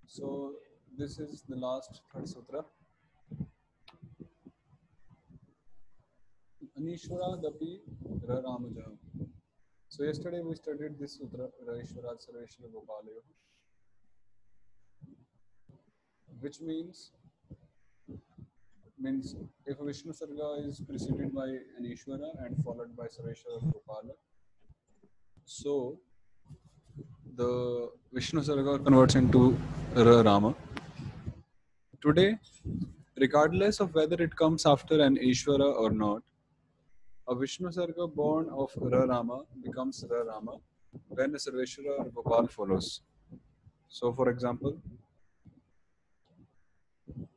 So this is the last third sutra. Anishwara Dapi Raramaja. So yesterday we studied this sutra, Raishwara Sarveshwara Gopalayo, which means if a Vishnu Sarga is preceded by an Ishvara and followed by Sarveshwara Gopala, so the Vishnu Sarga converts into Rama. Today, regardless of whether it comes after an Ishvara or not, a Vishnu Sarga born of Rama becomes Rama when a Sarveshwara or Gopal follows. So, for example,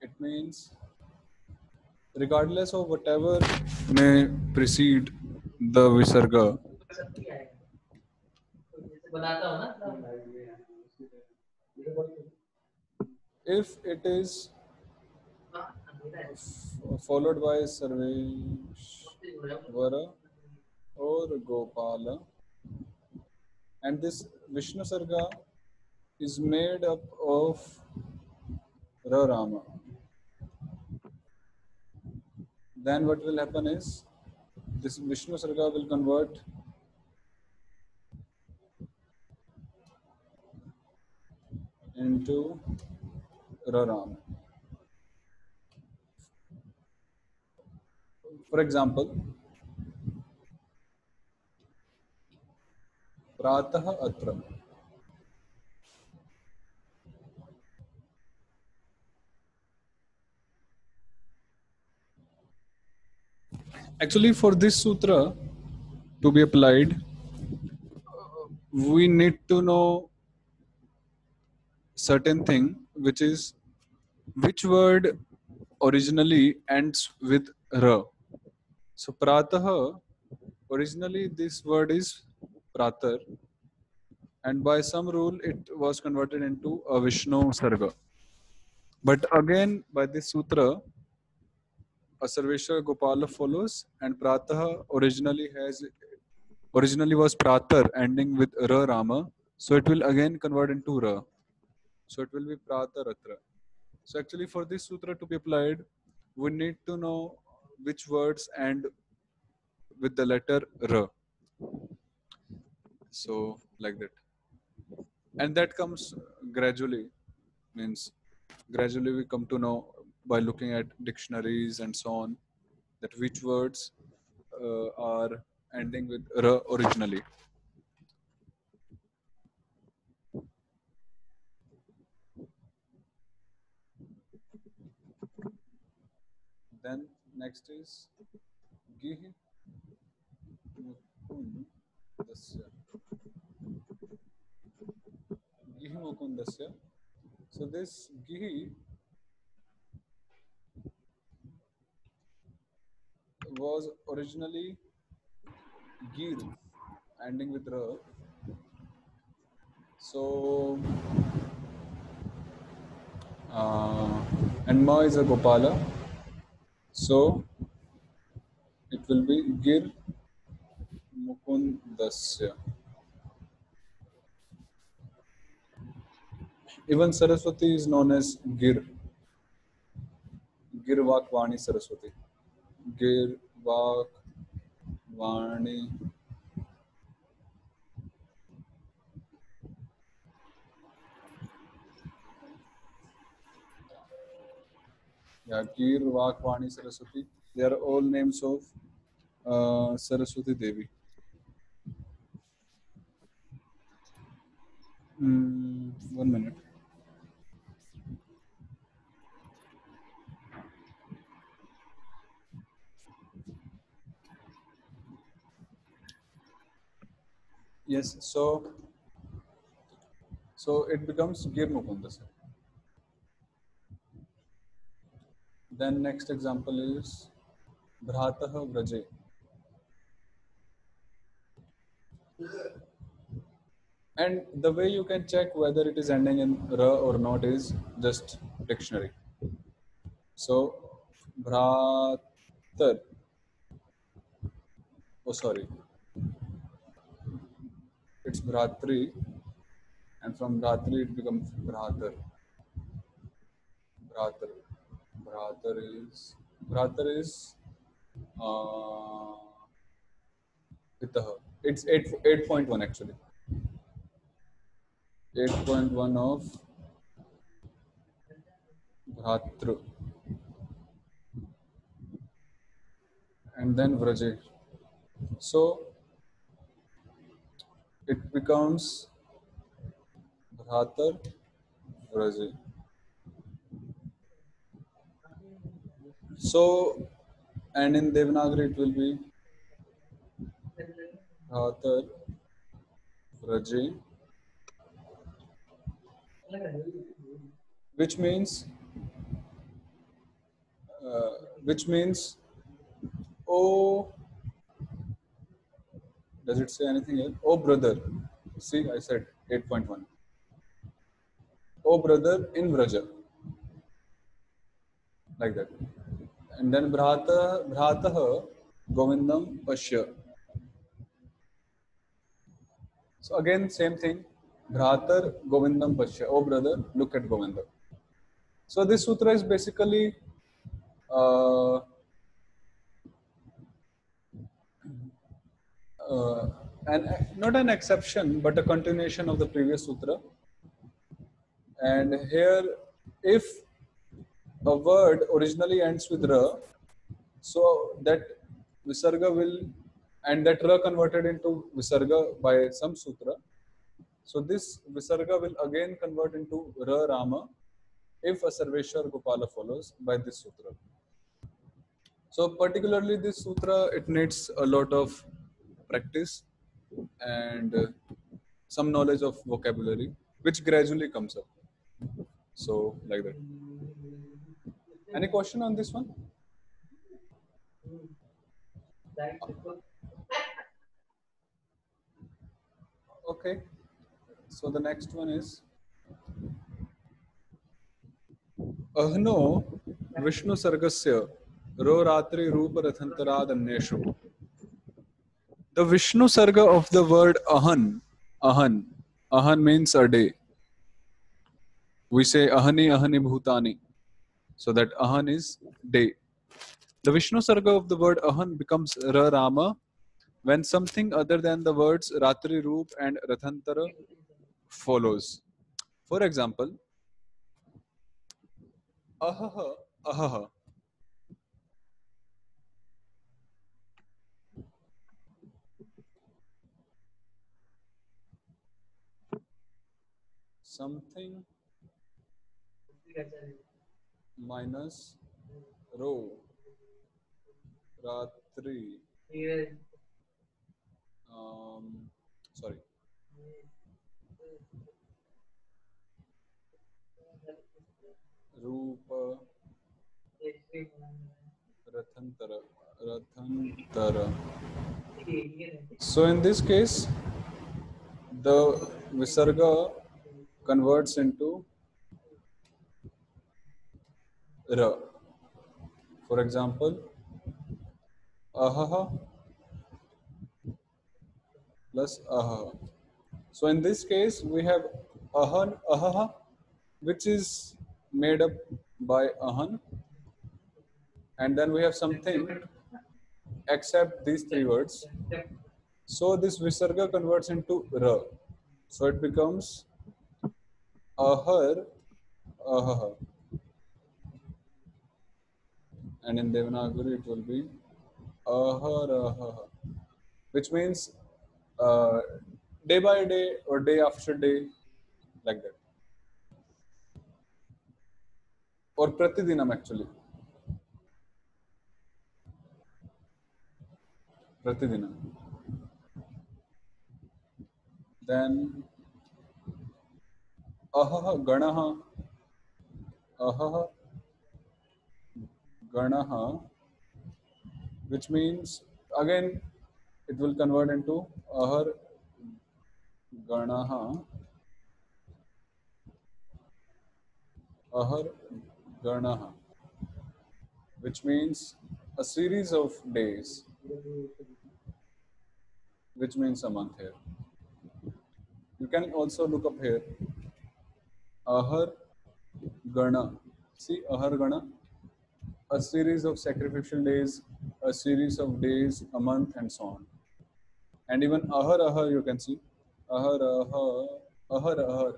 it means regardless of whatever may precede the Visarga, if it is followed by Sarveshwara or Gopala, and this Vishnu Sarga is made up of Rama, then what will happen is this Vishnu Sarga will convert into Rama. For example, Pratah Atra. Actually, for this sutra to be applied, we need to know certain thing, which is which word originally ends with ra. So pratah, originally this word is pratar, and by some rule it was converted into a Vishnu sarga. But again, by this sutra, a Sarveshwara Gopala follows, and pratah originally was pratar ending with ra Rama, so it will again convert into ra. So it will be prataratra. So actually for this sutra to be applied, we need to know which words end with the letter R. So like that. And that comes gradually, means gradually we come to know by looking at dictionaries and so on that which words are ending with R originally. Then next is Gihi Mukundasya. Gihi Mukundasya. So this Gihi was originally Gir, ending with R. So, and Ma is a Gopala. So, it will be Gir Mukundasya. Even Saraswati is known as Gir. Gir Vakvani Saraswati. Gir Vakvani. Yeah, Gir Vakvani Saraswati. They are all names of Saraswati Devi. 1 minute. Yes, so it becomes Gir Mukundasya. Then next example is Bhratah Vraje. And the way you can check whether it is ending in ra or not is just dictionary. So bhratar, oh sorry, it's bhratri, and from bhratri it becomes bhratar. Bhratar, bhratar is uh, pitah. It's 8.1 actually. 8.1 of bhratru, and then vraje. So it becomes bhratar vraje. So, and in Devanagari it will be bhratar vraje, which means uh, which means oh, does it say anything else? Oh brother, see I said 8.1. Oh brother in vraja, like that. And then bhratah govindam pashya. So again same thing. Bhratar govindam pashya. Oh brother, look at Govinda. So this sutra is basically uh, uh, not an exception, but a continuation of the previous sutra. And here, if a word originally ends with ra, so that visarga will, and that ra converted into visarga by some sutra. So this visarga will again convert into ra Rama if a Sarveshwar Gopala follows by this sutra. So particularly this sutra, it needs a lot of practice and some knowledge of vocabulary, which gradually comes up. So like that. Any question on this one? Okay. So the next one is Ahno Vishnu Sargasya Ro Ratri Rupa Rathantarad Anyeshu. The Vishnu Sarga of the word Ahan. Ahan means a day. We say Ahani Ahani Bhutani. So that Ahan is day. The Vishnu Sarga of the word Ahan becomes Ra Rama when something other than the words Ratri Roop and Rathantara follows. For example, Ahaha, Ahaha. Something minus Ro, Ratri, sorry, Rupa, Rathantara, Rathantara. So in this case, the Visarga converts into Ra. For example, Ahaha plus Ahaha. So in this case, we have Ahan, Ahaha, which is made up by Ahan, and then we have something except these three words. So this Visarga converts into Ra. So it becomes Ahar, Ahaha. And in Devanagari it will be Ahar, Ahaha, which means uh, day by day or day after day, like that. Or Pratidinam actually. Pratidinam. Then Ahaha, Ganaha, Ahaha, Ganaha, which means again it will convert into Ahar, Ganaha, Ahar, Ganaha. which means a series of days, which means a month here. You can also look up here. Ahar Gana. See, Ahar Gana. A series of sacrificial days, a series of days, a month, and so on. And even Ahar Ahar, you can see. Ahar Ahar, Ahar Ahar,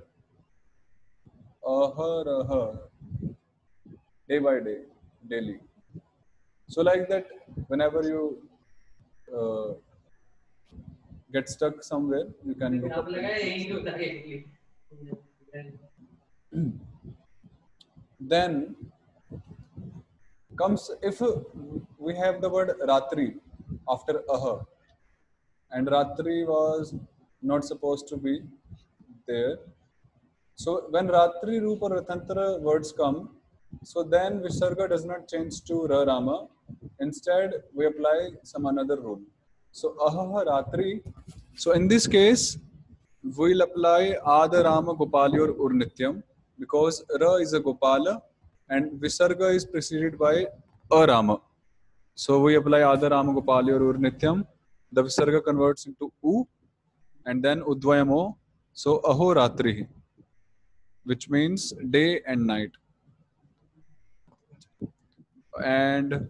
Ahar Ahar, day by day, daily. So, like that, whenever you uh, get stuck somewhere, you can look up. Then comes if we have the word Ratri after Aha, and Ratri was not supposed to be there. So when Ratri, Rupa, or Ratantara words come, so then Visarga does not change to Ra Rama. Instead, we apply some another rule. So Ahaha Ratri. So in this case, we'll apply Ada Rama Gopalyor Urnityam because Ra is a Gopala and Visarga is preceded by a Rama. So we apply Ada Rama Gopalyor Urnityam. The Visarga converts into U and then Udvayamo. So Aho Ratri, which means day and night. And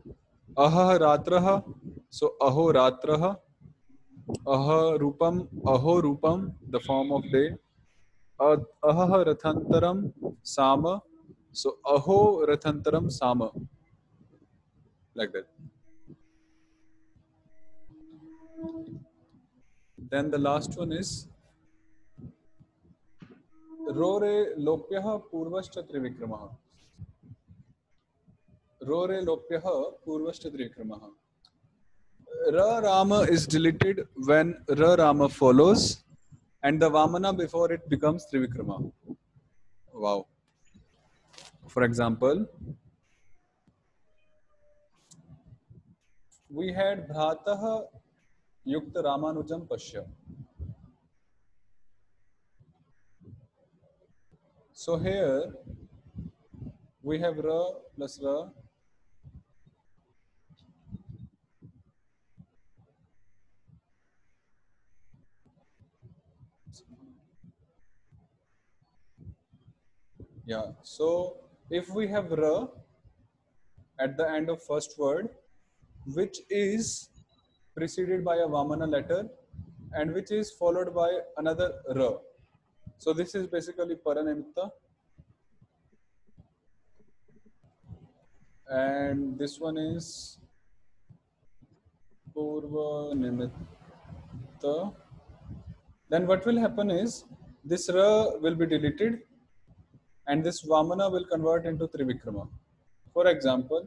Aha Ratraha, so Aho Ratraha, Aha Rupam, the form of day. Aha Rathantaram Sama, so Aho Rathantaram Sama, like that. Then the last one is Rore Lopyaha Purvashcha Trivikramaha. Rore Lopyaha Purvashcha Trivikramaha. Ra Rama is deleted when Ra Rama follows and the Vamana before it becomes Trivikrama. Wow. For example, we had Bhrataha Yukta Ramanujam Pashya. So here we have Ra plus Ra. Yeah, so if we have Ra at the end of first word, which is preceded by a Vamana letter and which is followed by another Ra. So this is basically Paranimitta. And this one is Purva Nimitta. Then what will happen is this Ra will be deleted and this Vamana will convert into Trivikrama. For example,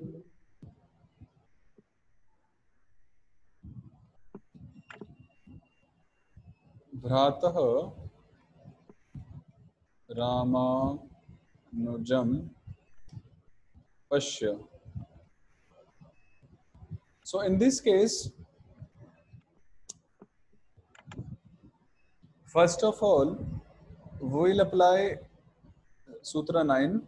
Bhrataha Ramanujam Pashya. So in this case, first of all, we will apply Sutra 9,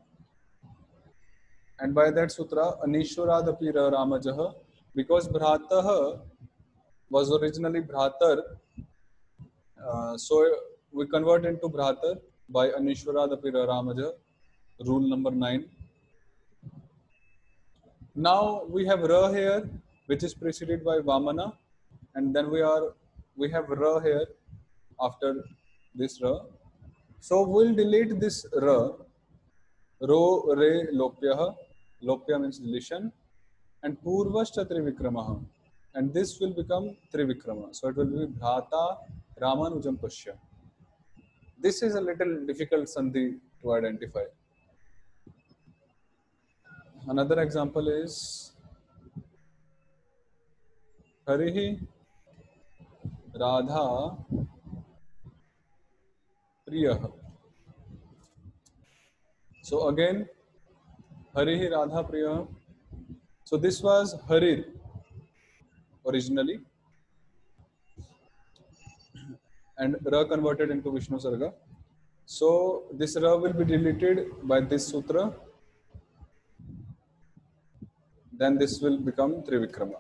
and by that Sutra, Anishwaradapi Ramajaha, because Bhrataha was originally Bhratar, so we convert into Bhratar by Anishwaradapi Ramajaha, rule number 9. Now we have Ra here, which is preceded by Vamana, and then we have Ra here after this Ra. So we'll delete this Ra, Ro, Re, Lopyaha. Lopya means deletion, and Purvashcha Trivikramaha. And this will become Trivikrama. So it will be Bhrata Ramanujam Pashya. This is a little difficult sandhi to identify. Another example is Harihi Radha Priyaha. So again, Harihi Radha Priyaha. So this was Harir originally, and Ra converted into Vishnu Sarga. So this Ra will be deleted by this sutra. then this will become Trivikrama.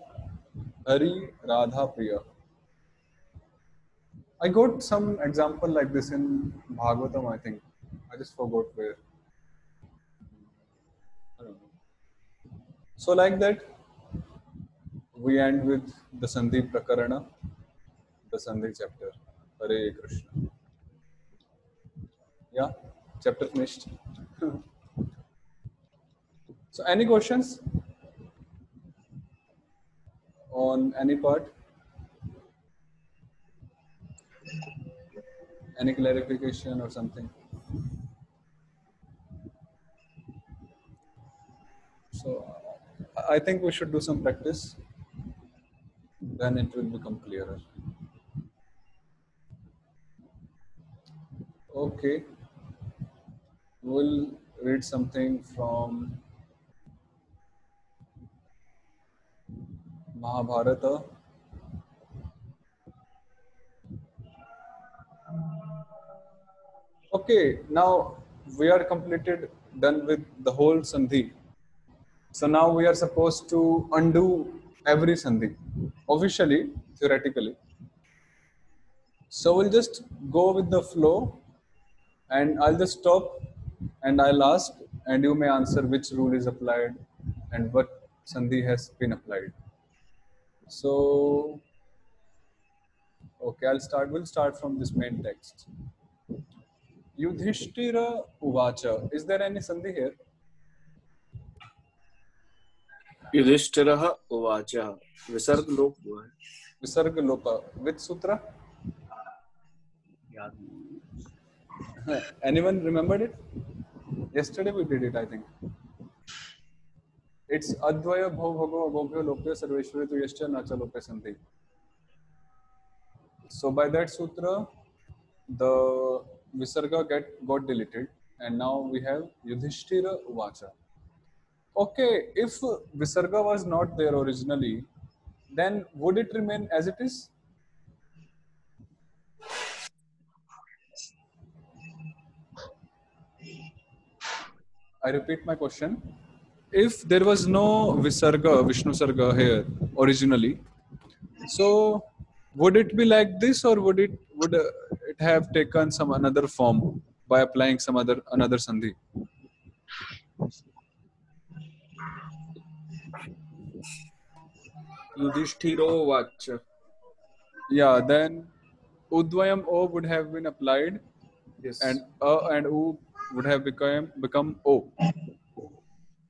Hari Radha Priya. I got some example like this in Bhagavatam, I think. I just forgot where. I don't know. So like that, we end with the Sandhi Prakarana, the Sandhi chapter. Hare Krishna. Yeah, chapter finished. So any questions on any part? Any clarification or something? So I think we should do some practice. Then it will become clearer. Okay. We'll read something from Mahabharata. Okay, now we are completed, done with the whole Sandhi. So now we are supposed to undo every Sandhi, officially, theoretically. So we'll just go with the flow and I'll just stop and I'll ask and you may answer which rule is applied and what Sandhi has been applied. So, okay, we'll start from this main text. Yudhishthira Uvacha. Is there any Sandhi here? युधिष्ठिरः उवाच विसर्गलोप हुआ है Visarga Lopa. Which sutra? Anyone remembered it? Yesterday we did it, I think. It's Advaya Bhavago Agobhyo Lopya Sarveshwari Tu Yascha Nacha Lope Sandhi. So by that sutra, the Visarga got deleted and now we have Yudhishthira Uvacha. Okay, if Visarga was not there originally, then would it remain as it is? I repeat my question. If there was no Visarga, Vishnu Sarga here originally, so would it be like this or would it have taken some another form by applying some another Sandhi? युधिष्ठिरो उवाच Yeah, then Udvayam O would have been applied yes and A and U would have become O.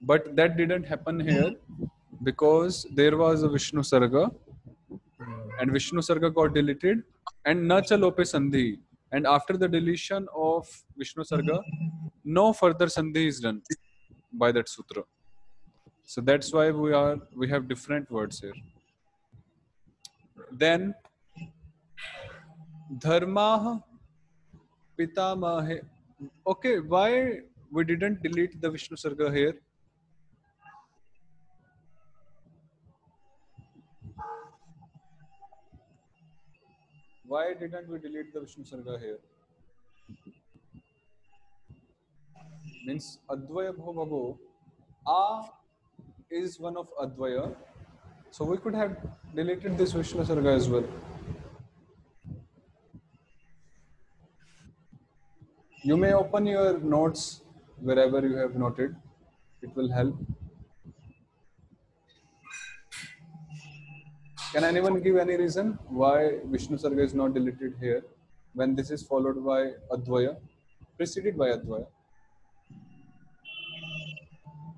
But that didn't happen here because there was a Vishnu Sarga and Vishnu Sarga got deleted and Nacha Lope Sandhi. And after the deletion of Vishnu Sarga, no further Sandhi is done by that sutra. So that's why we have different words here. Then Dharma Pitamahe. Okay, why we didn't delete the Vishnu Sarga here? Why didn't we delete the Vishnu Sarga here? Means Advaya Bhavago. A is one of Advaya. So we could have deleted this Vishnu Sarga as well. You may open your notes wherever you have noted. It will help. Can anyone give any reason why Vishnu Sarga is not deleted here when this is followed by Advaya, preceded by Advaya?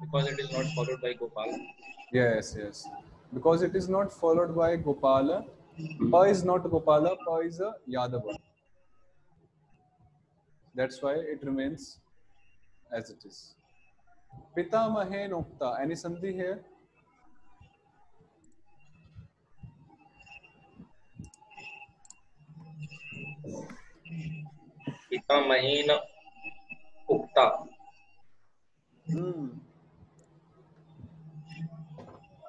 Because it is not followed by Gopala. Yes. Because it is not followed by Gopala. Pa is not Gopala, Pa is a Yadava. That's why it remains as it is. Pitamahe Nokta. Any Sandhi here? Pitamahena Ukta.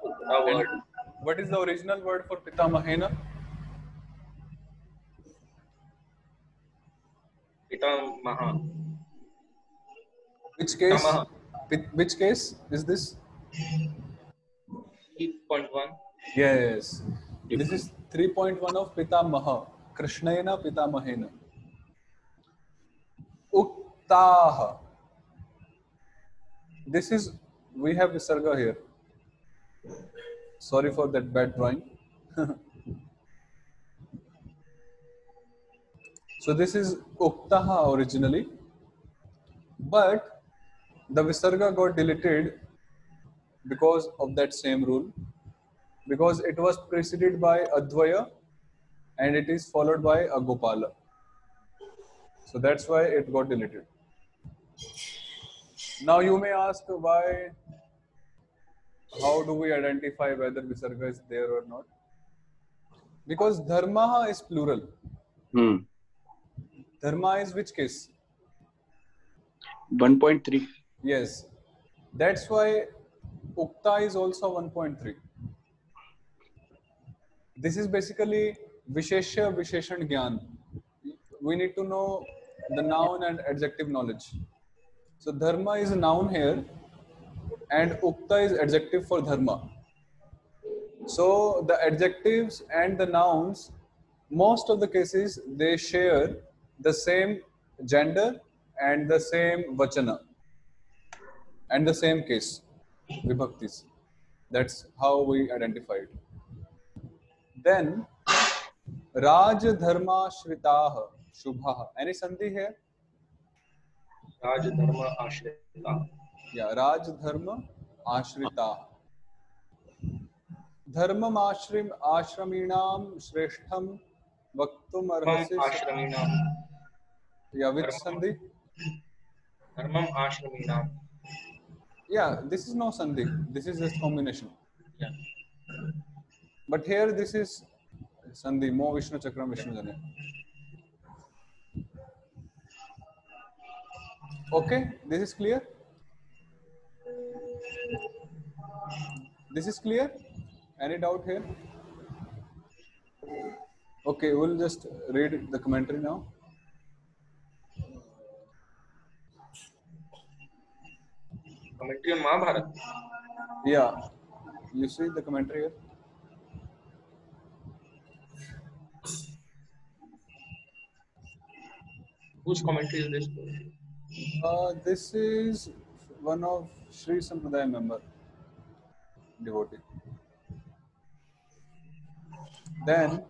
Ukta word. What is the original word for Pitamahena? Pitamaha. Which case? Pitamaha. Which case is this? 3.1. Yes. This is 3.1 of Pitamaha. Krishnena Pitamahena. Uktaha. This is, we have Visarga here. Sorry for that bad drawing. So this is Uktaha originally, but the Visarga got deleted because of that same rule, because it was preceded by Advaya and it is followed by a Gopala. So that's why it got deleted. Now you may ask why, how do we identify whether Visarga is there or not? Because Dharma is plural. Dharma is which case? 1.3. Yes. That's why Ukta is also 1.3. This is basically Visheshya Visheshan Gyan. We need to know the noun and adjective knowledge. So Dharma is a noun here and Ukta is adjective for Dharma. So the adjectives and the nouns, most of the cases, they share the same gender and the same vachana and the same case, vibhaktis. That's how we identify it. Then Raj Dharma Shritah Shubha. Any sandhi here? Raj Dharma Ashrita. Yeah, Raj Dharma Ashrita. Dharmam ashraminam shreshtham vaktum Dharmam arhasi. Ashraminam. Yeah, which sandhi? Dharmam Ashraminam. Yeah, this is no sandhi. This is just combination. Yeah. But here this is sandhi. Mo Vishnu Chakram Vishnu Jane. Okay, this is clear? This is clear? Any doubt here? Okay, we'll just read the commentary now. Commentary on Mahabharata. Yeah, you see the commentary here? Whose commentary is this? This is one of Sri Sampradaya member, devotee. Then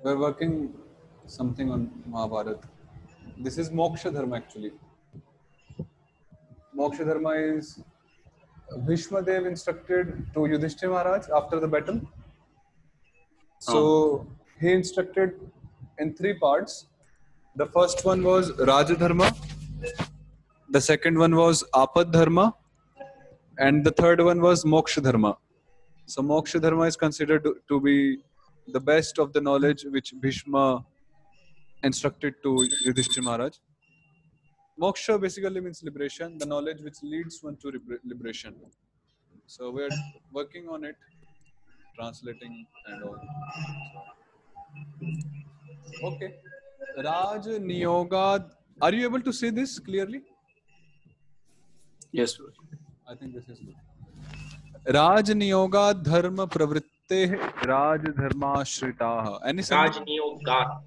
we're working something on Mahabharata. This is Moksha Dharma actually. Moksha Dharma is Bhishma Dev instructed to Yudhishthira Maharaj after the battle. So he instructed in 3 parts. The first one was Raja Dharma, the second one was Apad Dharma, and the third one was Moksha Dharma. So Moksha Dharma is considered to be the best of the knowledge which Bhishma instructed to Yudhishthira Maharaj. Moksha basically means liberation, the knowledge which leads one to liberation. So we are working on it, translating and all. Okay. Raj Niyogad. Are you able to see this clearly? Yes. I think this is good. Raj Niyogad Dharma Pravritte Raj Dharma Shritaha. Any Raj Neo Gat.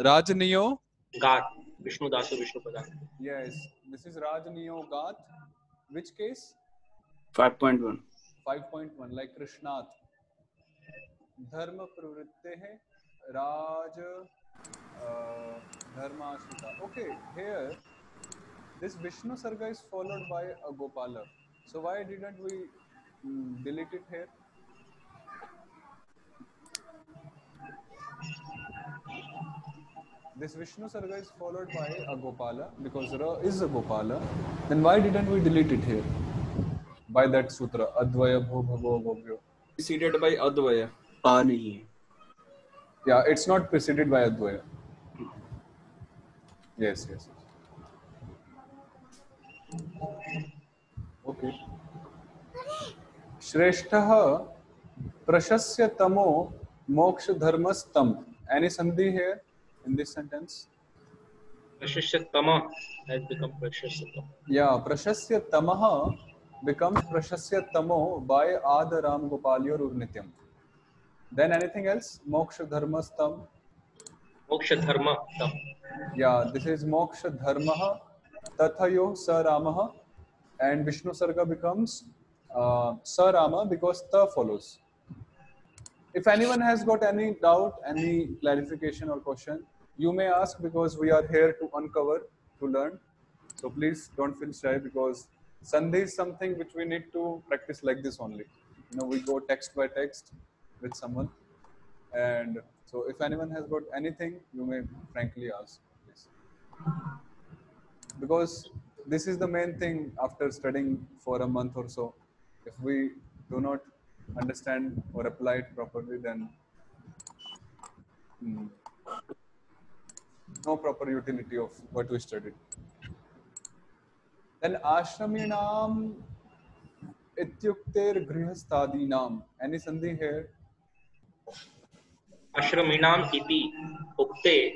Raj Niyo? Gat. Vishnu Dasu Vishnu Pradan. Yes. This is Raj Niyogat. Which case? 5.1. 5.1, like Krishnath. Dharma Pravritte Raj Dharma Shrita. Okay, here this Vishnu Sarga is followed by a Gopala. So why didn't we delete it here? This Vishnu Sarga is followed by a Gopala because Ra is a Gopala. Then why didn't we delete it here? By that sutra, Advaya Bho Bhavo Bhavyo. Preceded by Advaya. nahi hai. Yeah, it's not preceded by Advaya. Yes. Okay. Shrestha Prashasya Tamo Moksha Dharmastam. Any sandhi here in this sentence? Prashasyatama has become Prashasyatama. Yeah, Prashasya Tamaha becomes Prashasya Tamo by Adaram Gopalyor Urnityam. Then anything else? Moksha Dharmastam. Moksha Dharma Tam. Yeah, this is Moksha Dharmaha Tathayo Saramaha, and Vishnu Sarga becomes Sarama because Ta follows. If anyone has got any doubt, any clarification or question, you may ask, because we are here to uncover, to learn. So please don't feel shy, because Sandhi is something which we need to practice like this only. You know, we go text by text with someone. And so if anyone has got anything, you may frankly ask, please. Because this is the main thing after studying for a month or so. If we do not understand or apply it properly, then no proper utility of what we studied. Then ashraminam ityukter grihastadinam. Any sandhi here? Ashraminam iti ukte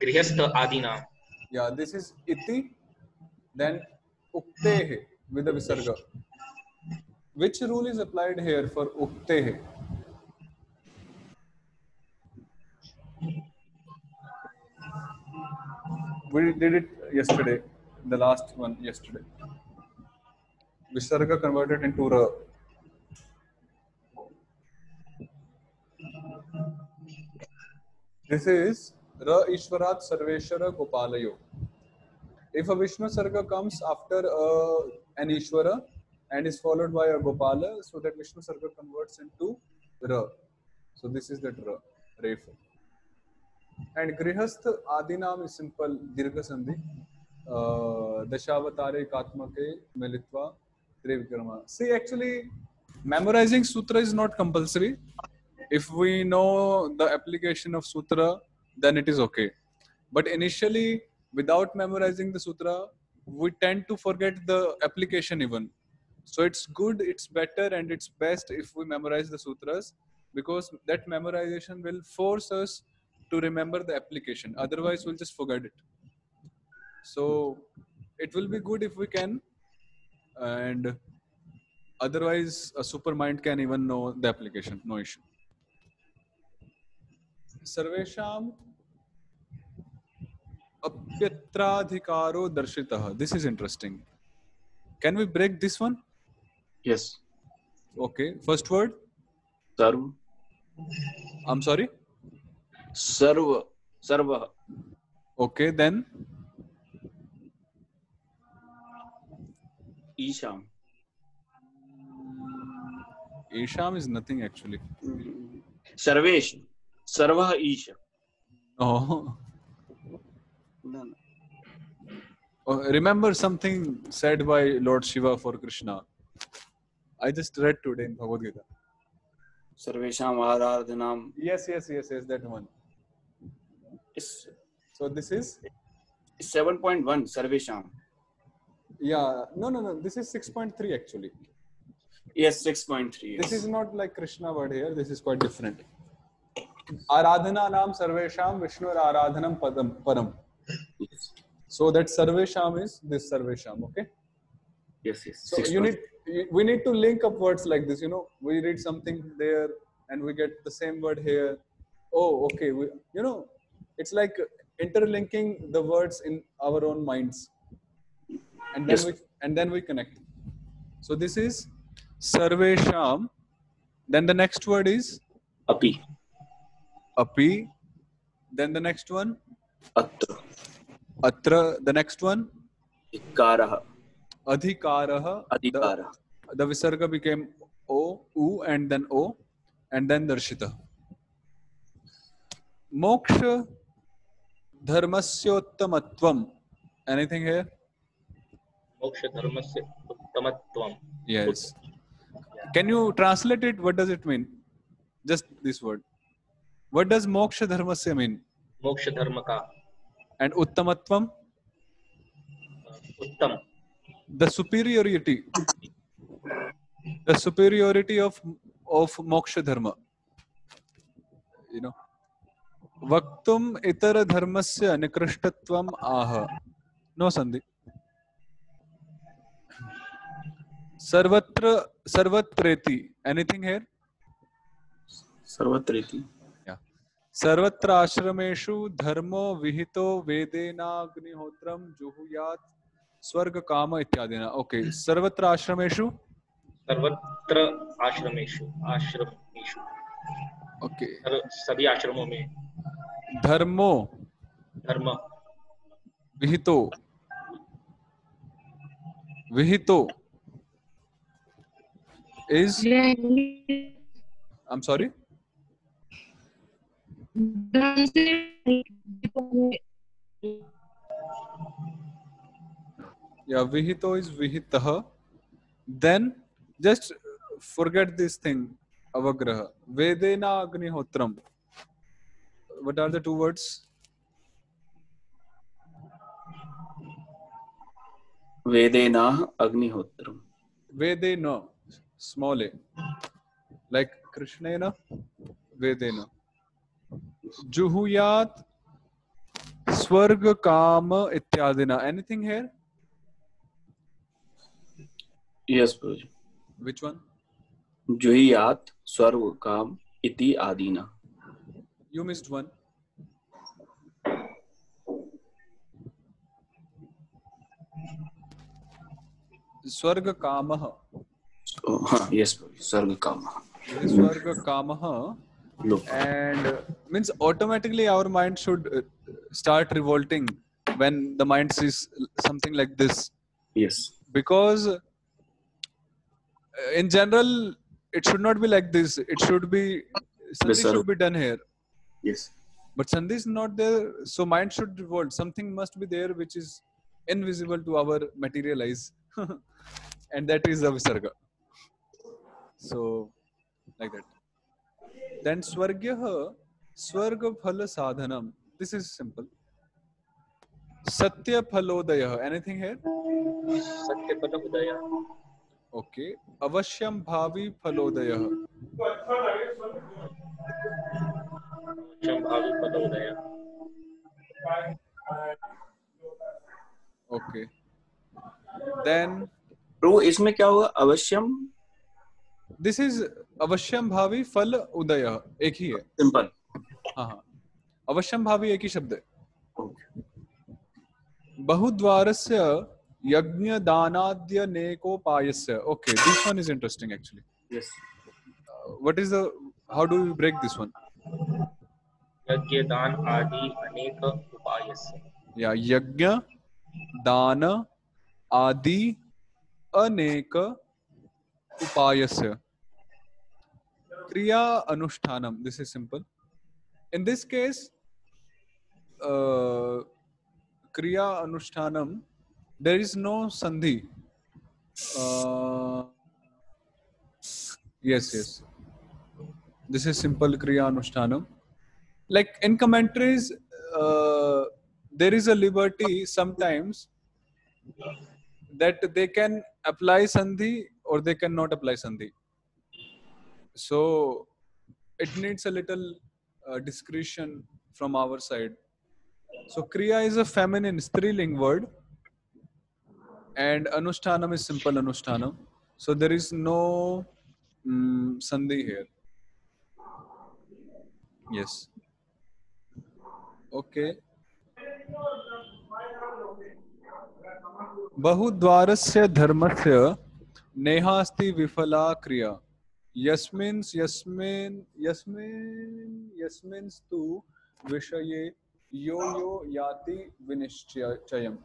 grihastha adinam. Yeah, this is iti. Then uktehe with a visarga. Which rule is applied here for uktehe? We did it yesterday, the last one yesterday. Visarga converted into ra. This is ra Ishwarat Sarveshwara Gopalayo. If a Vishnu Sarga comes after an Ishwara and is followed by a Gopala, so that Vishnu Sarga converts into ra. So this is that ra, Refa. And Grihastha Adinam is simple Dirgha Sandhi. Dashavatare Katmake Militva Trivikrama. See, actually, memorizing sutra is not compulsory. If we know the application of sutra, then it is okay. But initially, without memorizing the sutra, we tend to forget the application even. So it's good, it's better, and it's best if we memorize the sutras, because that memorization will force us to remember the application. Otherwise, we'll just forget it. So it will be good if we can, and otherwise a super mind can even know the application, no issue. Sarvesham apyatradhikaro darshitah. This is interesting. Can we break this one? Yes. Okay. First word. Sarva. I'm sorry. Sarva. Sarva. Okay. Then. Isham. Isham is nothing actually. Sarvesh. Sarva Isha. Oh. No. Remember something said by Lord Shiva for Krishna. I just read today in Bhagavad Gita. Sarvesham Aradhanam. Yes, that one. So this is 7.1 Sarvesham. Yeah, no. This is 6.3 actually. Yes, 6.3. Yes. This is not like Krishna word here. This is quite different. Aradhana nam sarvesham Vishnu aradhanam param. Yes. So that sarvesham is this sarvesham. Okay. Yes. So we need to link up words like this. You know, we read something there and we get the same word here. Oh, okay. It's like interlinking the words in our own minds, and then we connect. So this is sarvesham. Then the next word is Api. Then the next one Atra. The next one Ikaraha. Adhikaraha. Adhikara. The visarga became O, U, and then O, and then darshita. Moksha dharmasyottamatvam. Anything here? Moksha Dharmasya Uttamatvam. Yes. Can you translate it? What does it mean? Just this word. What does moksha dharmasya mean? Moksha Dharmaka. And uttamatvam? Uttam. The superiority. The superiority of moksha dharma. You know. वक्तुम इतर धर्मस्य निकृष्टत्वम आह. No sandhi. सर्वत्र सर्वत्रेति. Anything here? सर्वत्रेति. Yeah. सर्वत्र आश्रमेषु धर्मो विहितो वेदेनाग्निहोत्रम जुहुयात् स्वर्ग काम इत्यादिना. Okay. सर्वत्र आश्रमेषु. सर्वत्र आश्रमेषु आश्रमेषु Okay. सभी आश्रमों में धर्मो धर्म विहितो विहितो is. I'm sorry. Yeah, vihito is vihitah. Then just forget this thing. Avagraha. Vedena agnihotram. What are the two words? वेदेना अग्निहोत्रम. Vedena. Small a. Like Krishnena. Vedena. Juhuyat. Swarga kama ityadina. Anything here? Yes, Prabhuji. Which one? जुहियात स्वर्ग काम इति आदिना. You missed one. Swarga kamah. Oh, हाँ, yes, Prabhuji. स्वर्ग काम. Swarga kamah. Look. And means automatically our mind should start revolting when the mind sees something like this, Yes. because in general it should not be like this. It should be something should be done here, Yes. but sandhi is not there, so mind should revolt. Something must be there which is invisible to our material eyes and that is a visarga. So like that. Then swargyah swarga phala sadhanam. This is simple. Satya phalodayah. Anything here? सत्यपद Uday Okay. Avashyam bhavi phalodayah. भावी पद उदय Okay. Then तो इसमें क्या होगा? अवश्यम. this is avashyam bhavi phal udayah. एक ही है. Simple. हाँ हाँ. अवश्यम भावी एक ही शब्द है. बहुद्वारस्य यज्ञ दानाद्य नेकोपायस्य. Okay, this one is interesting actually. Yes. What is the? How do we break this one? यज्ञ दान आदि अनेक उपाय से. Yeah, यज्ञ दान आदि अनेक upayasya. Kriya anushtanam. This is simple. In this case, kriya anushtanam, there is no sandhi. Yes. This is simple kriya anushtanam. Like in commentaries, there is a liberty sometimes that they can apply sandhi or they cannot apply sandhi. So it needs a little discretion from our side. So kriya is a feminine striling word and anushtanam is simple anushtanam. So there is no sandhi here. Yes. Okay. बहुद्वारस्य धर्मस्य नेहास्ति विफला क्रिया. यस्मिन्स्तु विषये यो याति विनिश्चयम्.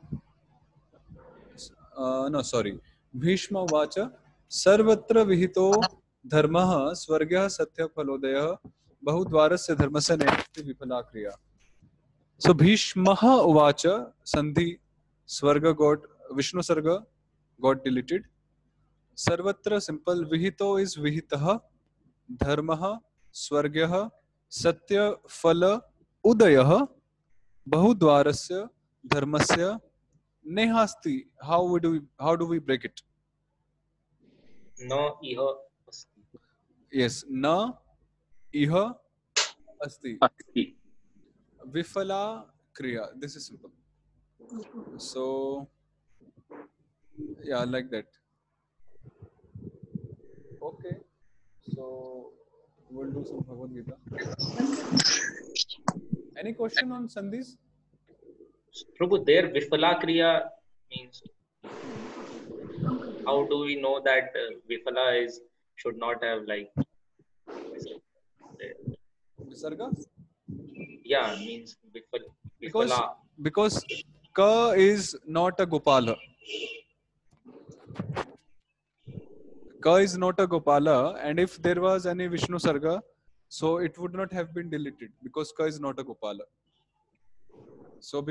No, sorry. Bhishma उवाच सर्वत्र विहितो धर्मः स्वर्गः सत्यफलोदयः बहुद्वारस्य धर्मस्य नेहास्ति विफला क्रिया. So Bhishmah uvacha sandhi swarga got Vishnu sarga got deleted. Sarvatra simple vihito is vihitah dharmah swargyah satya phala udayah bahudvarasya dharmasya nehasti. How do we break it? न इह अस्ति. Yes, na iha asti. अस्ति. Vifala Kriya. This is simple. So, yeah, like that. Okay. So, we'll do some Bhagavad Gita. Any question on Sandhis? Prabhu, there Vifala Kriya means, how do we know that Vifala is should not have like Visarga? yeah, means Because Vifala. because Ka is not a Gopala. Ka is not a Gopala, and if there was any Vishnu Sarga, so it would not have been deleted because Ka is not a Gopala. So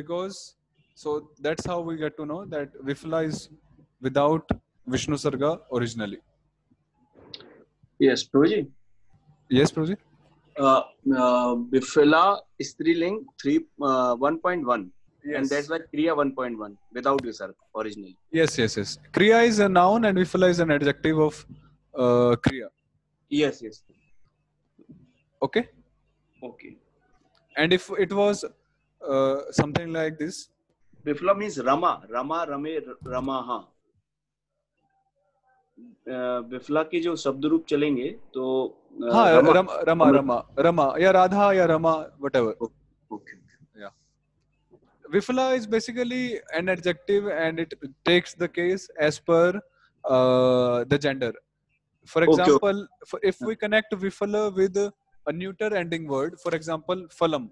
that's how we get to know that Vifla is without Vishnu Sarga originally. Yes, Prabhuji. Yes, Prabhuji? Bifila Striling 1.1. And that's why Kriya 1.1 without Visarga originally. Yes. Kriya is a noun and Vifla is an adjective of Kriya. Yes. Okay? Okay. And if it was something like this, Bifila means Rama, Rame, Ramaha. बिफला के जो शब्द रूप चलेंगे तो हाँ, रमा या राधा या Rama, whatever. Okay. Yeah. Vifala is basically an adjective and it takes the case as per the gender. For example, if we connect Vifala with a neuter ending word, for example, phalam.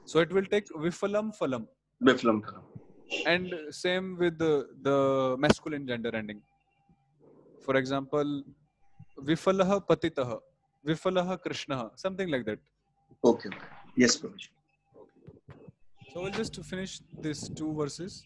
So it will take Vifalam phalam. Vifalam phalam. And same with the masculine gender ending. For example, Vifalaha Patitaha, Vifalaha Krishnaha, something like that. Okay. Yes, Prabhuji. So we'll just finish these two verses.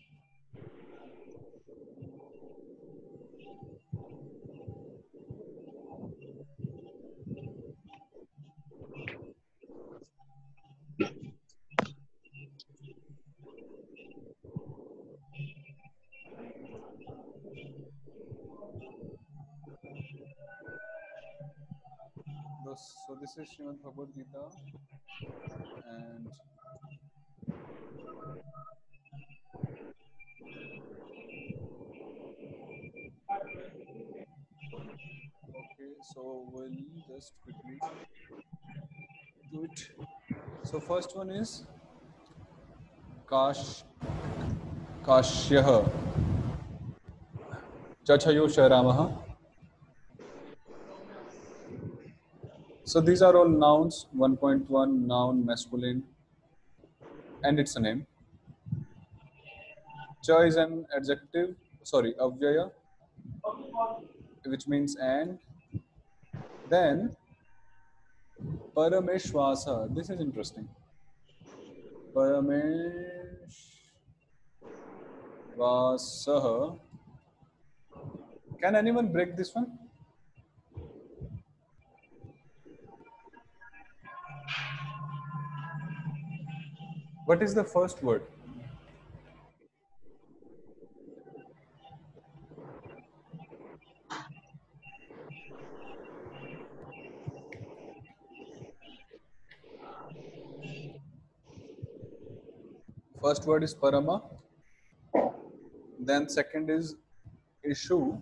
So this is Srimad Bhagavad Gita, and okay, so we'll just quickly do it. So first one is Kashyah Chachayo Shairamaha. So these are all nouns, 1.1 noun masculine, and it's a name. Cha is an adjective, avyaya, which means and. Then Parameshwasa, this is interesting. Parameshwasaha. Can anyone break this one? What is the first word? First word is Parama. Then second is Ishu.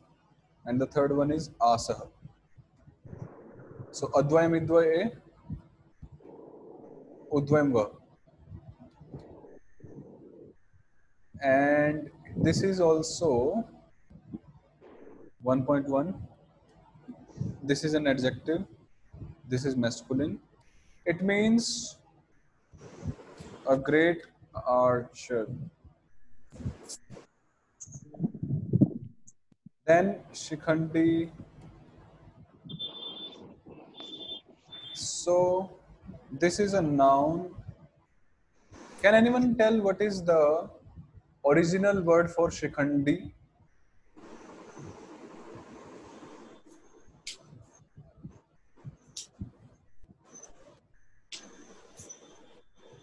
And the third one is Asaha. So Advayam Idvay Udvayam Va. And this is also 1.1. This is an adjective. This is masculine. It means a great archer. Then Shikhandi. So this is a noun. Can anyone tell what is the original word for Shikhandi?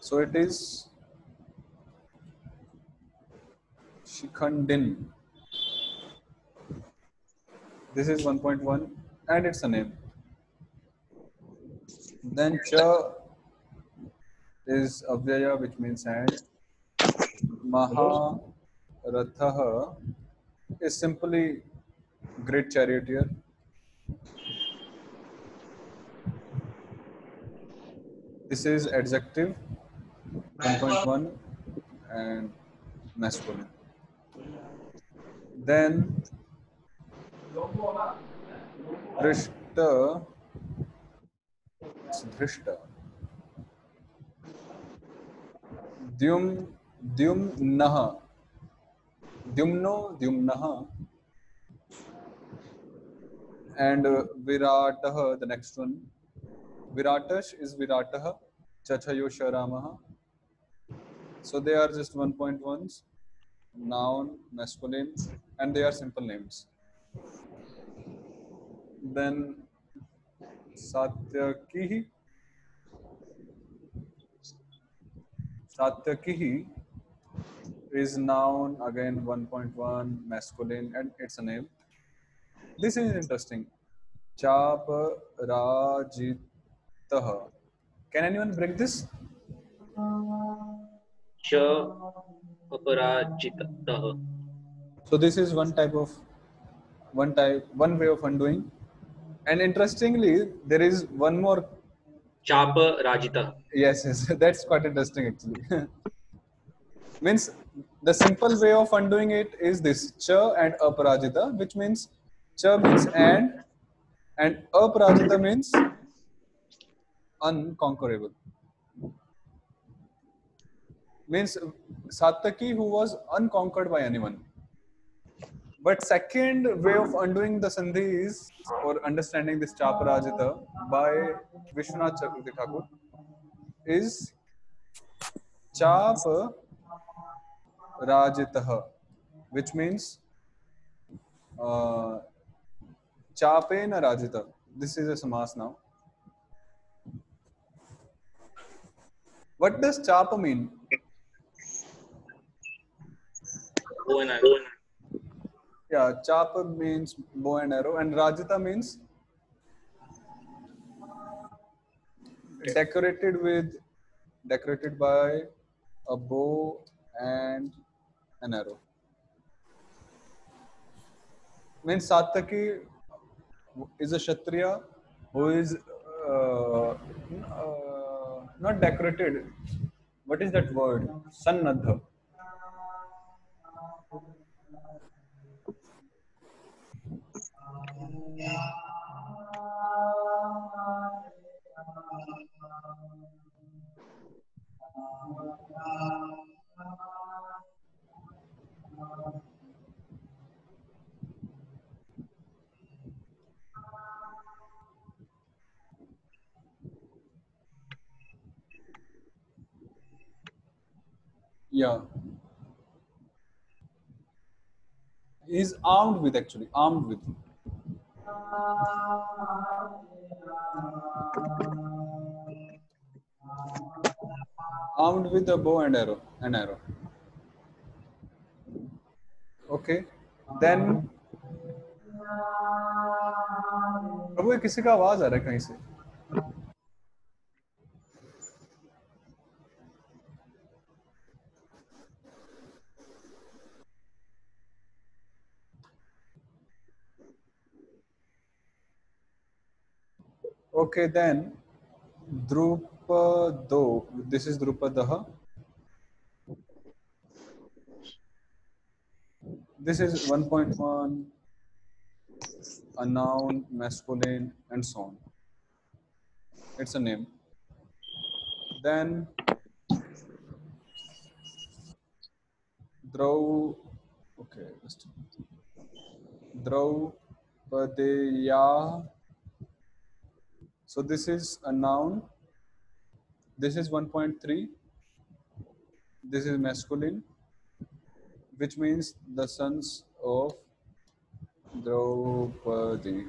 So it is Shikhandin. This is 1.1 and it's a name. Then Cha is avyaya, which means and. Maharatha is simply great charioteer. This is adjective 1.1 and masculine. Then Drishta, it's Drishta. Dyumnaha. Dyumnaha. And Viratah, the next one. Viratash is Virataha. Chachayo Sharamaha. So they are just 1.1s, noun, masculine, and they are simple names. Then Satyakihi. Satyakihi is noun, again 1.1, masculine, and it's a name. This is interesting. Chaparajitaha. Can anyone break this? Cha aparajitah. So this is one way of undoing. And interestingly, there is one more. Chapa rajitah. Yes, that's quite interesting actually. Means the simple way of undoing it is this: cha and aparajita, which means cha means and aparajita means unconquerable. Means Satyaki, who was unconquered by anyone. But second way of undoing the sandhi is, or understanding this chaparajita by Vishwanath Chakravarti Thakur, is chap rajitah, which means chapena rajita. This is a samas now. What does chapa mean? Bow and arrow. Yeah, chapa means bow and arrow, and rajita means decorated by a bow and an arrow. Means Satyaki is a Kshatriya who is not decorated. What is that word? Sannadha. Yeah. He's armed with, actually, armed with. Armed with a bow and arrow. Okay. Then प्रभु, ये किसी का आवाज आ रहा है कहीं से? Okay, then Drupado. This is Drupadaha. This is 1.1, a noun, masculine, and so on. It's a name. Then okay, just Draupadeya. So this is a noun. This is 1.3. This is masculine, which means the sons of Draupadi.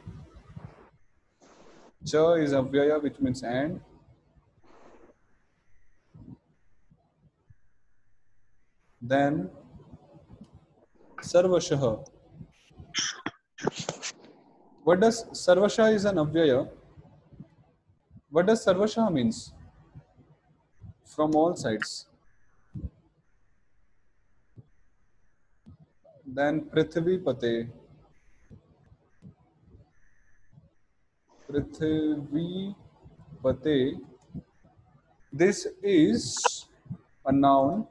Cha is avyaya, which means and. Then Sarvashaha. What does Sarvashaha is an avyaya? What does Sarvashaha means? from all sides. Then Prithvipate. Prithvipate. This is a noun,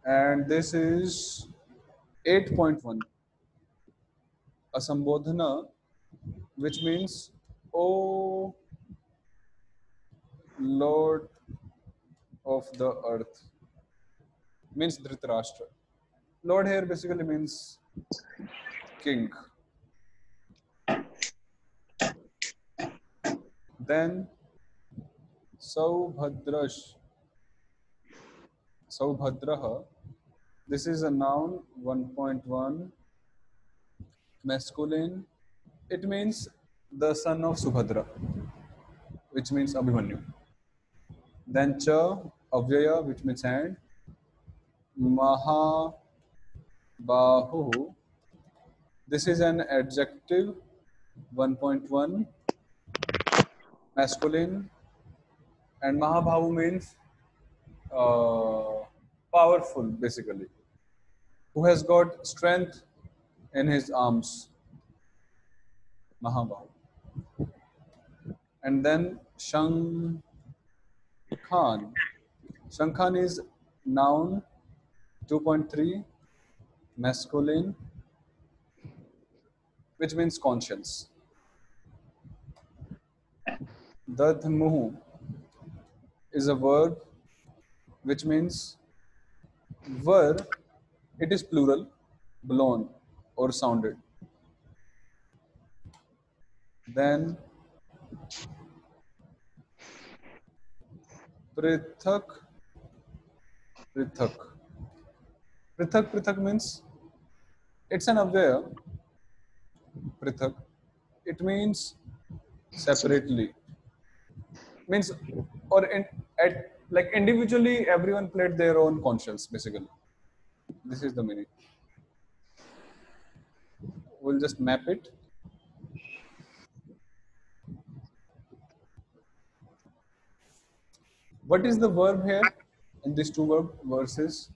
and this is 8.1, a Sambodhana, which means, O Lord of the earth, means Dhritarashtra. Lord here basically means king. Then Saubhadrash, Saubhadraha, this is a noun, 1.1, masculine. It means the son of Subhadra, which means Abhimanyu. Then Cha, Avyaya, which means hand. Mahabahu, this is an adjective, 1.1, masculine. And Mahabhahu means powerful, basically, who has got strength in his arms. Mahabhahu. And then Shankhan. Shankhan is noun, 2.3, masculine, which means conscience. Dadmuhu is a verb, which means were, it is plural, blown or sounded. Then Prithak. Prithak. Prithak means it's an avyaya. Prithak. It means separately. Means or at like individually everyone played their own conscience basically. This is the meaning. We'll just map it. What is the verb here in these two verses?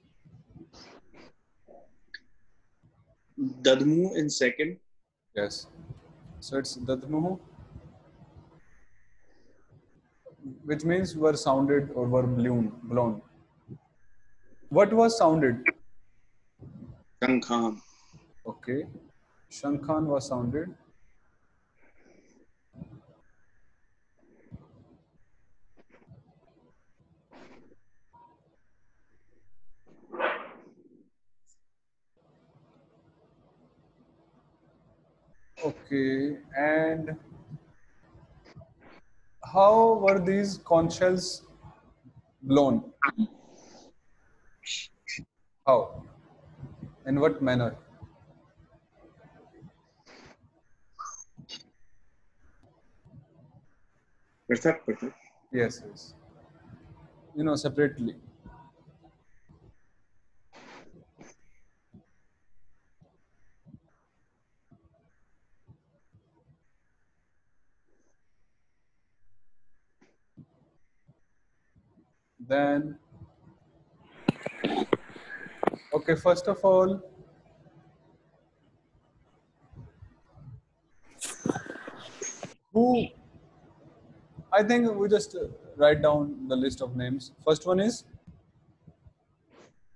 Dadmu in second. Yes. So it's dadmuhu, which means were sounded or were blown. What was sounded? Shankhan. Okay. Shankhan was sounded. Okay. And how were these conch shells blown? How? In what manner? Prithak. Yes. Separately. Then, okay, first of all, who, I think we just write down the list of names. First one is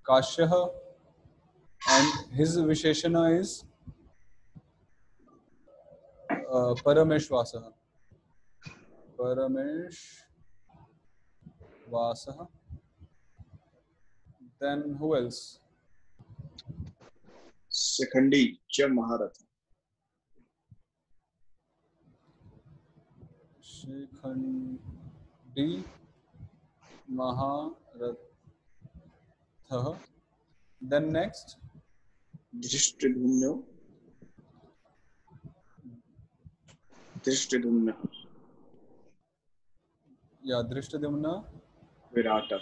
Kashyaha, and his Visheshana is Parameshvasaha. Parameshvasaha. Then who else? Sekhandi Cha Maharatha. Shikhandi Maharatha. Then next, Drishtadhumna. yeah, Drishtadhyumna. Virata.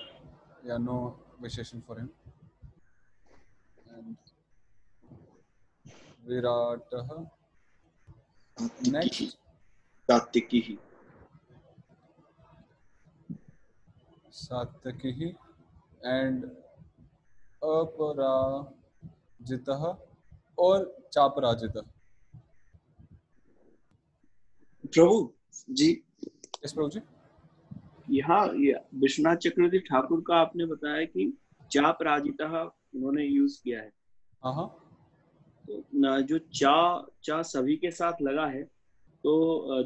Yeah, no Visheshan for him. And Virataha. Next, Tatikihi. सात्यकिः and अपराजितः और चापराजितः. प्रभु जी, yes प्रभु जी. यहाँ विश्वनाथ चक्रवर्ती ठाकुर का आपने बताया कि चा पराजिता उन्होंने use किया है. हाँ, तो जो चा सभी के साथ लगा है, तो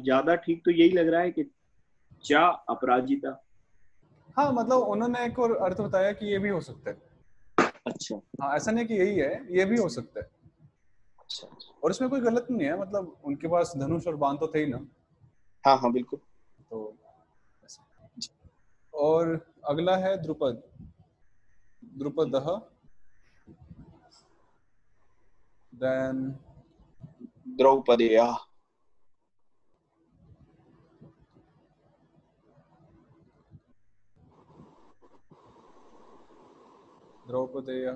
ज्यादा ठीक तो यही लग रहा है कि चा अपराजिता. हाँ, मतलब उन्होंने एक और अर्थ बताया कि ये भी हो सकता है. अच्छा हाँ, ऐसा नहीं कि यही है, ये भी हो सकता है. अच्छा. और इसमें कोई गलत नहीं है, मतलब उनके पास धनुष और बाण तो थे ही ना. हाँ हाँ बिल्कुल. तो और अगला है Drupada. Drupada, then Draupadeya. Draupadeya.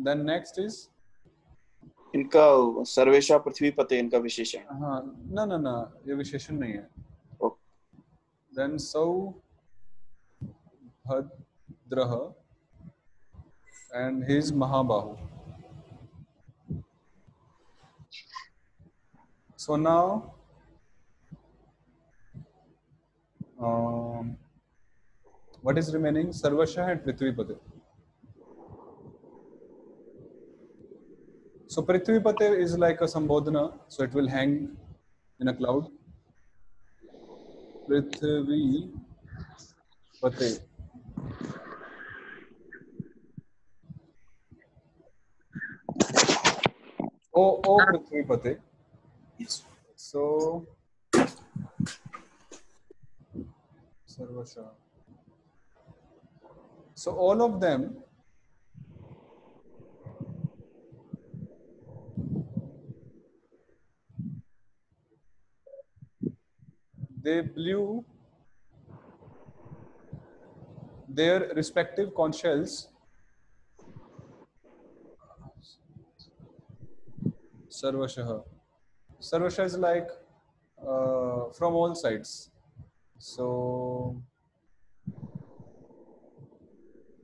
Then next is, इनका सर्वेशा पृथ्वीपते इनका विशेषण. हाँ, ना ना ना, ये विशेषण नहीं है. Okay. Then Saubhadra and his महाबाहु. So now what is remaining? Sarvasha and Prithvipate. So Prithvipate is like a Sambodhana, so it will hang in a cloud. Prithvipate. O Prithvipate. Yes. So Sarvasha. So all of them they blew their respective conch shells. Sarvasha. Sarvasha is like from all sides. So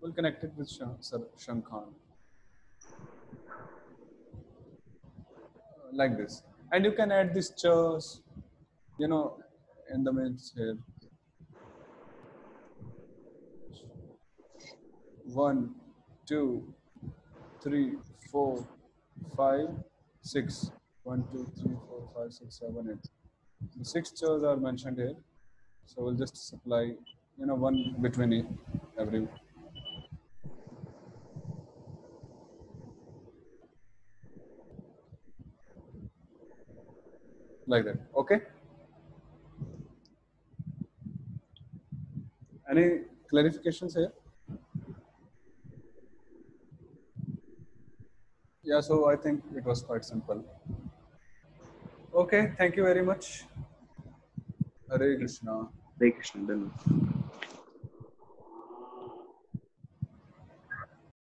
we'll connect it with Shankhan. Like this. And you can add these chas, you know, in the midst here. 1, 2, 3, 4, 5, 6. 1, 2, 3, 4, 5, 6, 7, 8. The 6 chairs are mentioned here. So we'll just supply, you know, one between every. Like that. Okay. Any clarifications here? Yeah, so I think it was quite simple. Okay, thank you very much. Hare Krishna. Hare Krishna.